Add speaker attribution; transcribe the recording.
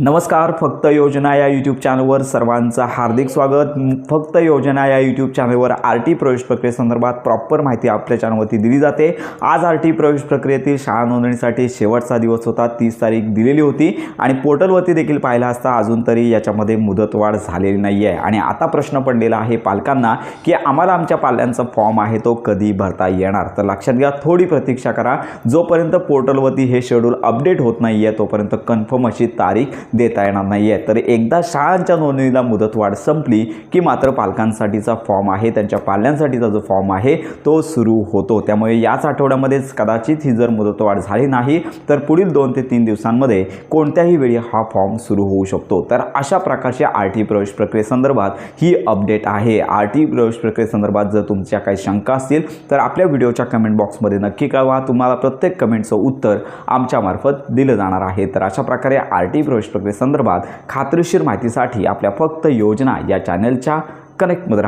Speaker 1: नमस्कार. फक्त योजना या यूट्यूब चॅनलवर सर्वांचं हार्दिक स्वागत. फक्त योजना या यूट्यूब चॅनलवर आर.टी. प्रवेश प्रक्रियेसंदर्भात प्रॉपर माहिती आपल्या चॅनलवरती दिली जाते. आज आर.टी. प्रवेश प्रक्रियेतील शाळा नोंदणीसाठी शेवटचा दिवस होता. 30 तारीख दिलेली होती आणि पोर्टलवरती देखील पाहिलं असता अजून तरी याच्यामध्ये मुदतवाढ झालेली नाही आहे. आणि आता प्रश्न पडलेला आहे पालकांना की आम्हाला आमच्या पाल्यांचा फॉर्म आहे तो कधी भरता येणार. तर लक्षात घ्या, थोडी प्रतीक्षा करा. जोपर्यंत पोर्टलवरती हे शेड्यूल अपडेट होत नाही आहे तोपर्यंत कन्फर्म अशी तारीख देता येणार नाही आहे. तर एकदा शाळांच्या नोंदणीला मुदतवाढ संपली की मात्र पालकांसाठीचा फॉर्म आहे, त्यांच्या पाल्यांसाठीचा जो फॉर्म आहे तो सुरू होतो. त्यामुळे याच आठवड्यामध्येच कदाचित ही जर मुदतवाढ झाली नाही तर पुढील 2 ते 3 दिवसांमध्ये कोणत्याही वेळी हा फॉर्म सुरू होऊ शकतो. तर अशा प्रकारचे आर.टी. प्रवेश प्रक्रियेसंदर्भात ही अपडेट आहे. आर.टी. प्रवेश प्रक्रियेसंदर्भात जर तुमच्या काही शंका असतील तर आपल्या व्हिडिओच्या कमेंट बॉक्समध्ये नक्की कळवा. तुम्हाला प्रत्येक कमेंटचं उत्तर आमच्यामार्फत दिलं जाणार आहे. तर अशा प्रकारे आर.टी. प्रवेश प्रक्रियेसंदर्भात खात्रीशीर माहितीसाठी आपल्या फक्त योजना या चॅनलच्या कनेक्टमध्ये राहा.